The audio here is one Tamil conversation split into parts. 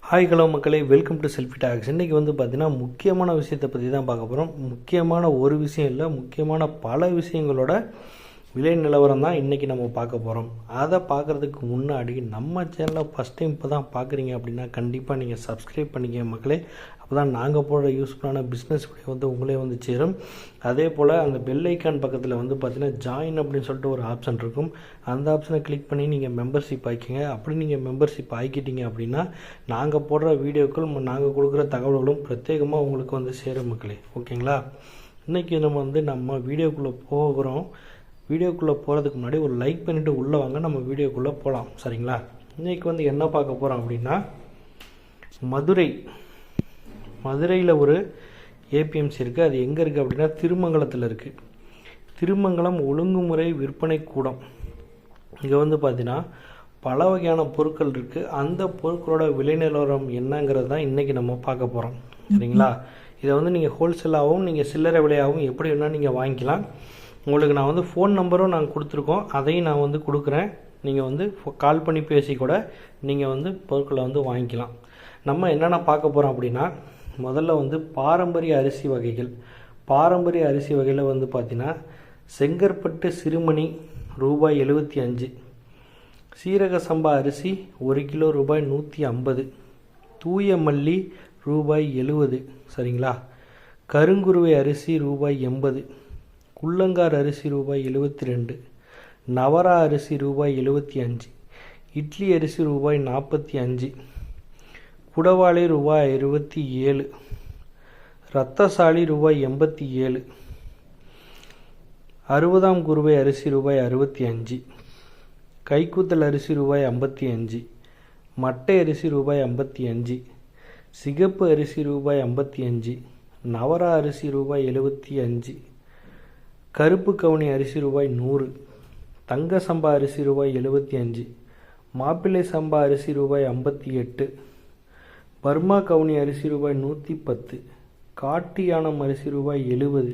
ஹாய் ஹலோ மக்களே, வெல்கம் டு செல்ஃபி டாக்ஸ். இன்றைக்கி பார்த்தீங்கன்னா முக்கியமான விஷயத்தை பற்றி தான் பார்க்க போகிறோம். முக்கியமான ஒரு விஷயம் இல்லை, முக்கியமான பல விஷயங்களோட விலை நிலவரம் தான் இன்றைக்கி நம்ம பார்க்க போகிறோம். அதை பார்க்குறதுக்கு முன்னாடி நம்ம சேனலை ஃபஸ்ட் டைம் இப்போ தான் பார்க்குறீங்க அப்படின்னா கண்டிப்பாக நீங்கள் சப்ஸ்கிரைப் பண்ணிக்க மக்களே. அப்போ தான் நாங்கள் போடுற யூஸ்ஃபுல்லான பிஸ்னஸ் வீடியோ உங்களே சேரும். அதே போல் அந்த பெல் ஐக்கான் பக்கத்தில் பார்த்தீங்கன்னா ஜாயின் அப்படின்னு சொல்லிட்டு ஒரு ஆப்ஷன் இருக்கும். அந்த ஆப்ஷனை கிளிக் பண்ணி நீங்கள் மெம்பர்ஷிப் ஆக்கிங்க. அப்படி நீங்கள் மெம்பர்ஷிப் ஆக்கிட்டீங்க அப்படின்னா நாங்கள் போடுற வீடியோக்கள் நாங்கள் கொடுக்குற தகவல்களும் பிரத்யேகமாக உங்களுக்கு சேரும் மக்களே. ஓகேங்களா? இன்றைக்கி நம்ம வீடியோக்குள்ளே போகிறோம். வீடியோக்குள்ளே போகிறதுக்கு முன்னாடி ஒரு லைக் பண்ணிவிட்டு உள்ளே வாங்க, நம்ம வீடியோக்குள்ளே போகலாம். சரிங்களா? இன்றைக்கி என்ன பார்க்க போகிறோம் அப்படின்னா மதுரையில் ஒரு ஏபிஎம்சி இருக்குது. அது எங்கே இருக்குது அப்படின்னா திருமங்கலத்தில் இருக்குது. திருமங்கலம் ஒழுங்குமுறை விற்பனை கூடம். இங்கே பார்த்தீங்கன்னா பல வகையான பொருட்கள் இருக்குது. அந்த பொருட்களோட விலை நிலவரம் என்னங்கிறது தான் இன்றைக்கி நம்ம பார்க்க போகிறோம். சரிங்களா? இதை நீங்கள் ஹோல்சேலாகவும் நீங்கள் சில்லறை விலையாகவும் எப்படி வேணால் நீங்கள் வாங்கிக்கலாம். உங்களுக்கு நான் ஃபோன் நம்பரும் நாங்கள் கொடுத்துருக்கோம், அதையும் நான் கொடுக்குறேன். நீங்கள் கால் பண்ணி பேசி கூட நீங்கள் பொருட்களை வாங்கிக்கலாம். நம்ம என்னென்ன பார்க்க போகிறோம் அப்படின்னா முதல்ல பாரம்பரிய அரிசி வகைகள். பாரம்பரிய அரிசி வகையில் பார்த்தீங்கன்னா செங்கற்பட்டு சிறுமணி ரூபாய் 75, சீரக சம்பா அரிசி 1 கிலோ ரூபாய் 150, தூய மல்லி ரூபாய் 70. சரிங்களா? கருங்குருவை அரிசி ரூபாய் 80, குள்ளங்கார் அரிசி ரூபாய் 72, நவரா அரிசி ரூபாய் 75, இட்லி அரிசி ரூபாய் 45, குடவாளி ரூபாய் 27, ரத்தசாலி ரூபாய் 87, 60ஆம் குருவை அரிசி ரூபாய் 65, கைக்குத்தல் அரிசி ரூபாய் 55, மட்டை அரிசி ரூபாய் 55, சிகப்பு அரிசி ரூபாய் 55, நவரா அரிசி ரூபாய் 75, கருப்பு கவுனி அரிசி ரூபாய் 100, தங்க சம்பா அரிசி ரூபாய் 75, மாப்பிள்ளை சம்பா அரிசி ரூபாய் 58, பர்மா கவுனி அரிசி ரூபாய் 110, காட்டு யானம் அரிசி ரூபாய் 70,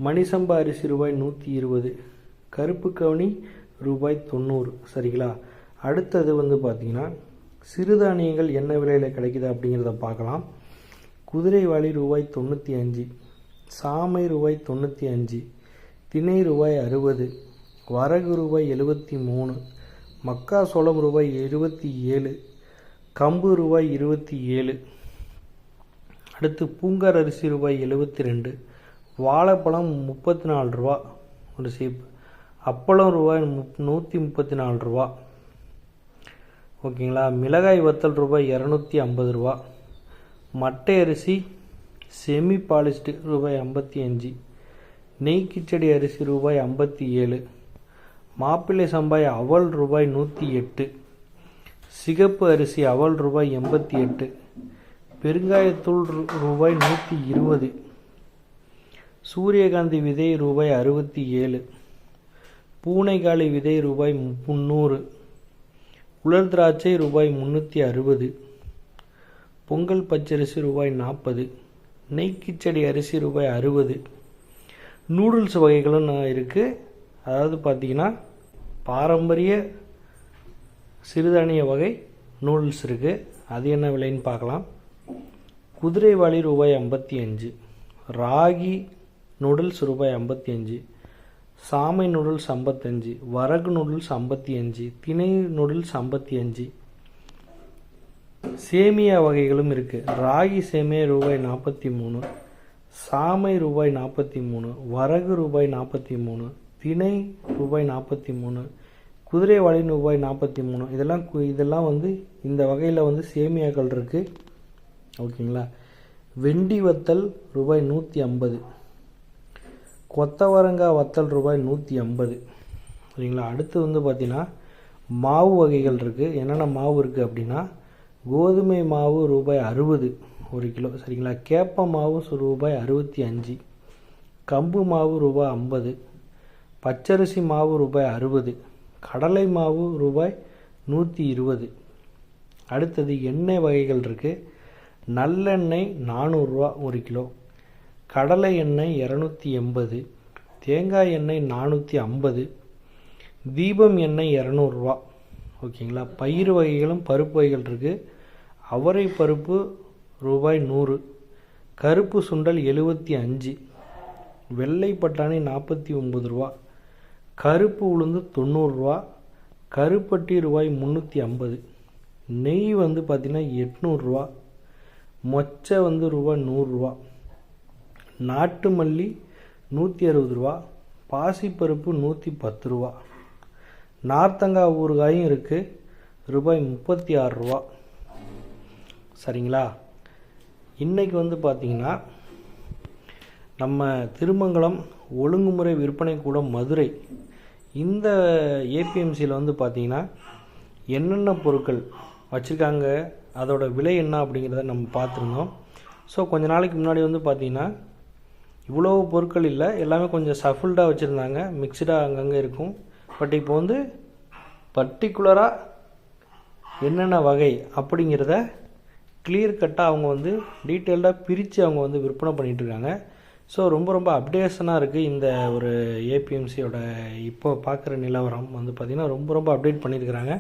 மணிசம்பா அரிசி ரூபாய் 120, கருப்பு கவுனி ரூபாய் 90. சரிங்களா? அடுத்தது பார்த்தீங்கன்னா சிறுதானியங்கள் என்ன விலையில் கிடைக்குது அப்படிங்கிறத பார்க்கலாம். குதிரைவாளி ரூபாய் 95, சாமை ரூபாய் 95, திணை ரூபாய் 60, வரகு ரூபாய் 73, மக்காசோளம் ரூபாய் 27, கம்பு ரூபாய் 27. அடுத்து பூங்கார் அரிசி ரூபாய் 72, வாழைப்பழம் 34 ரூபா ஒரு சீப், அப்பளம் ரூபாய் 134 ரூபா. ஓகேங்களா? மிளகாய் வத்தல் ரூபாய் 250 ரூபா, மட்டை அரிசி செமி பாலிஸ்டு ரூபாய் 55, நெய் கிச்சடி அரிசி ரூபாய் 57, மாப்பிள்ளை சம்பாய் அவல் ரூபாய் 108, சிகப்பு அரிசி அவல் ரூபாய் 88, பெருங்காயத்தூள் ரூபாய் 120, சூரியகாந்தி விதை ரூபாய் 67, பூனைக்காளி விதை ரூபாய் 300, உலர் திராட்சை ரூபாய் 360, பொங்கல் பச்சரிசி ரூபாய் 40, நெய் கிச்சடி அரிசி ரூபாய் 60. நூடுல்ஸ் வகைகளும் இருக்குது. அதாவது பார்த்திங்கன்னா பாரம்பரிய சிறுதானிய வகை நூடுல்ஸ் இருக்குது. அது என்ன விலைன்னு பார்க்கலாம். குதிரைவாளி ரூபாய் 55, ராகி நூடுல்ஸ் ரூபாய் 55, சாமை நூடுல்ஸ் 55, வரகு நூடுல்ஸ் 55, திணை நூடுல்ஸ் 55. சேமியா வகைகளும் இருக்குது. ராகி சேமியா ரூபாய் 43, சாமை ரூபாய் 43, வரகு ரூபாய் 43, திணை ரூபாய் 43, குதிரைவாளி ரூபாய் 43. இதெல்லாம் இந்த வகையில் சேமியாக்கள் இருக்குது. ஓகேங்களா? வெண்டி வத்தல் ரூபாய் 150, கொத்தவரங்காய் வத்தல் ரூபாய் 150. சரிங்களா? அடுத்து பார்த்திங்கன்னா மாவு வகைகள் இருக்குது. என்னென்ன மாவு இருக்குது அப்படின்னா கோதுமை மாவு ரூபாய் 60 1 கிலோ. சரிங்களா? கேப்ப மாவு ரூபாய் 65, கம்பு மாவு ரூபாய் 50, பச்சரிசி மாவு ரூபாய் 60, கடலை மாவு ரூபாய் 120. அடுத்தது எண்ணெய் வகைகள் இருக்குது. நல்லெண்ணெய் 400 ரூபா 1 கிலோ, கடலை எண்ணெய் 280, தேங்காய் எண்ணெய் 450, தீபம் எண்ணெய் 200 ரூபா. ஓகேங்களா? பயிர் வகைகளும் பருப்பு வகைகள் இருக்குது. அவரை பருப்பு ரூபாய் 100, கருப்பு சுண்டல் 75, வெள்ளை பட்டாணி 49 ரூபா, கருப்பு உளுந்து 90 ரூபா, கருப்பட்டி ரூபாய் 350, நெய் வந்து பார்த்திங்கன்னா 800 ரூபா, மொச்சை வந்து ரூபாய் 100 ரூபா, நாட்டு மல்லி 160 ரூபா, பாசிப்பருப்பு 110 ரூபா, நார்த்தங்காய் ஊறுகாயும் இருக்குது ரூபாய் 36 ரூபா. சரிங்களா? இன்றைக்கி வந்து பார்த்திங்கன்னா நம்ம திருமங்கலம் ஒழுங்குமுறை விற்பனை கூடம் மதுரை இந்த ஏபிஎம்சியில் வந்து பார்த்திங்கன்னா என்னென்ன பொருட்கள் வச்சுருக்காங்க, அதோட விலை என்ன அப்படிங்கிறத நம்ம பார்த்துருந்தோம். ஸோ கொஞ்ச நாளைக்கு முன்னாடி வந்து பார்த்திங்கன்னா இவ்வளோ பொருட்கள் இல்லை, எல்லாமே கொஞ்சம் சஃபுல்டாக வச்சுருந்தாங்க, மிக்சடாக அங்கங்கே இருக்கும். பட் இப்போ வந்து பர்டிகுலராக என்னென்ன வகை அப்படிங்கிறத கிளியர் கட்டாக அவங்க வந்து டீட்டெயில்டாக பிரித்து அவங்க வந்து விற்பனை பண்ணிகிட்ருக்காங்க. ஸோ ரொம்ப அப்டேஷனாக இருக்குது இந்த ஒரு ஏபிஎம்சியோட இப்போ பார்க்குற நிலவரம் வந்து பார்த்திங்கன்னா ரொம்ப அப்டேட் பண்ணியிருக்கிறாங்க.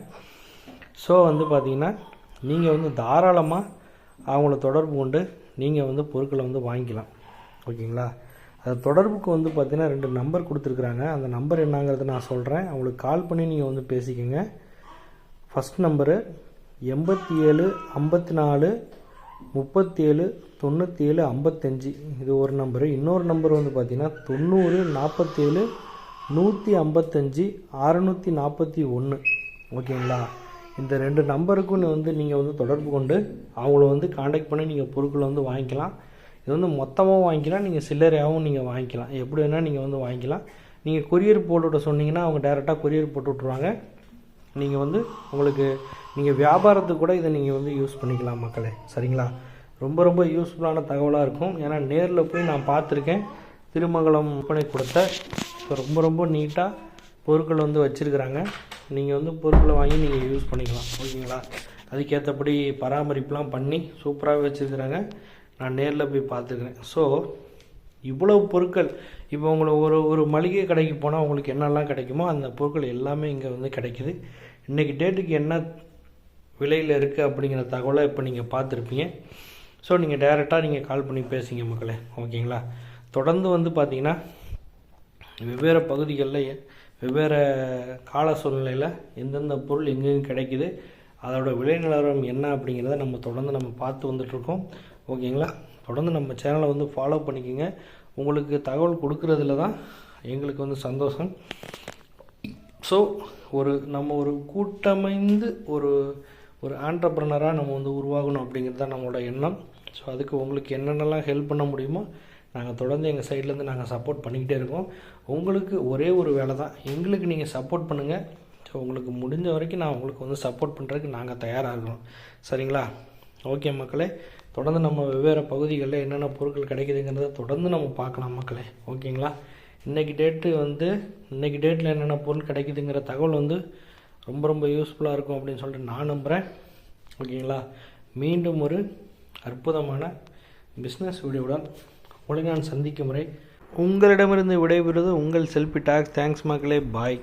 ஸோ வந்து பார்த்திங்கன்னா நீங்கள் வந்து தாராளமாக அவங்கள தொடர்பு கொண்டு நீங்கள் வந்து பொருட்களை வந்து வாங்கிக்கலாம். ஓகேங்களா? அது தொடர்புக்கு வந்து பார்த்திங்கன்னா 2 நம்பர் கொடுத்துருக்குறாங்க. அந்த நம்பர் என்னங்கிறத நான் சொல்கிறேன், அவங்களுக்கு கால் பண்ணி நீங்கள் வந்து பேசிக்கோங்க. ஃபஸ்ட் நம்பரு 87 54 37 97 55, இது ஒரு நம்பரு. இன்னொரு நம்பர் வந்து பார்த்திங்கன்னா 90 47 155 641. ஓகேங்களா? இந்த 2 நம்பருக்கும் வந்து நீங்கள் வந்து தொடர்பு கொண்டு அவங்கள வந்து காண்டாக்ட் பண்ணி நீங்கள் பொருட்களை வந்து வாங்கிக்கலாம். இது வந்து மொத்தமாக வாங்கிக்கலாம், நீங்கள் சில்லறையாகவும் நீங்கள் வாங்கிக்கலாம், எப்படி வேணால் நீங்கள் வந்து வாங்கிக்கலாம். நீங்கள் கொரியர் போட்டுவிட சொன்னீங்கன்னா அவங்க டைரெக்டாக கொரியர் போட்டு விட்ருவாங்க. நீங்கள் வந்து உங்களுக்கு நீங்கள் வியாபாரத்துக்கு கூட இதை நீங்கள் வந்து யூஸ் பண்ணிக்கலாம் மக்களே. சரிங்களா? ரொம்ப யூஸ்ஃபுல்லான தகவலாக இருக்கும். ஏன்னா நேரில் போய் நான் பார்த்துருக்கேன், திருமங்கலம் விற்பனை கொடுத்த ரொம்ப நீட்டாக பொருட்கள் வந்து வச்சுருக்குறாங்க. நீங்கள் வந்து பொருட்களை வாங்கி நீங்கள் யூஸ் பண்ணிக்கலாம். ஓகேங்களா? அதுக்கேற்றபடி பராமரிப்புலாம் பண்ணி சூப்பராகவே வச்சுருக்குறாங்க. நான் நேரில் போய் பார்த்துக்கிறேன். ஸோ இவ்வளோ பொருட்கள் இப்போ உங்களுக்கு ஒரு மளிகை கடைக்கு போனால் உங்களுக்கு என்னெல்லாம் கிடைக்குமோ அந்த பொருட்கள் எல்லாமே இங்கே வந்து கிடைக்கிது. இன்றைக்கி டேட்டுக்கு என்ன விலையில் இருக்குது அப்படிங்கிற தகவலை இப்போ நீங்கள் பார்த்துருப்பீங்க. ஸோ நீங்கள் டைரெக்டாக நீங்கள் கால் பண்ணி பேசுங்க மக்களே. ஓகேங்களா? தொடர்ந்து வந்து பார்த்திங்கன்னா வெவ்வேறு பகுதிகளில் வெவ்வேறு கால சூழ்நிலையில் எந்தெந்த பொருள் எங்கெங்கே கிடைக்குது, அதோட விலை நிலவரம் என்ன அப்படிங்கிறத நம்ம தொடர்ந்து பார்த்து வந்துட்ருக்கோம். ஓகேங்களா? தொடர்ந்து நம்ம சேனலை வந்து ஃபாலோ பண்ணிக்கோங்க. உங்களுக்கு தகவல் கொடுக்குறதுல தான் எங்களுக்கு வந்து சந்தோஷம். ஸோ நம்ம ஒரு கூட்டமைந்து ஒரு ஆண்டர்ப்ரனராக நம்ம வந்து உருவாகணும் அப்படிங்கிறது தான் நம்மளோட எண்ணம். ஸோ அதுக்கு உங்களுக்கு என்னென்னலாம் ஹெல்ப் பண்ண முடியுமோ நாங்கள் தொடர்ந்து எங்கள் சைட்லேருந்து நாங்கள் சப்போர்ட் பண்ணிக்கிட்டே இருக்கோம். உங்களுக்கு ஒரே ஒரு வேலை தான், எங்களுக்கு நீங்கள் சப்போர்ட் பண்ணுங்கள். ஸோ உங்களுக்கு முடிஞ்ச வரைக்கும் நான் உங்களுக்கு வந்து சப்போர்ட் பண்ணுறதுக்கு நாங்கள் தயாராக இருக்கோம். சரிங்களா? ஓகே மக்களே, தொடர்ந்து நம்ம வெவ்வேறு பகுதிகளில் என்னென்ன பொருட்கள் கிடைக்குதுங்கிறத தொடர்ந்து நம்ம பார்க்கலாம் மக்களே. ஓகேங்களா? இன்றைக்கி டேட்டில் என்னென்ன பொருள் கிடைக்குதுங்கிற தகவல் வந்து ரொம்ப யூஸ்ஃபுல்லாக இருக்கும் அப்படின்னு சொல்லிட்டு நான் நம்புகிறேன். ஓகேங்களா? மீண்டும் ஒரு அற்புதமான பிஸ்னஸ் வீடியோவுடன் உங்களை நான் சந்திக்கும் முறை உங்களிடமிருந்து விடைபெறுவது உங்கள் செல்ஃபி டாக். தேங்க்ஸ் மக்களே. பாய்.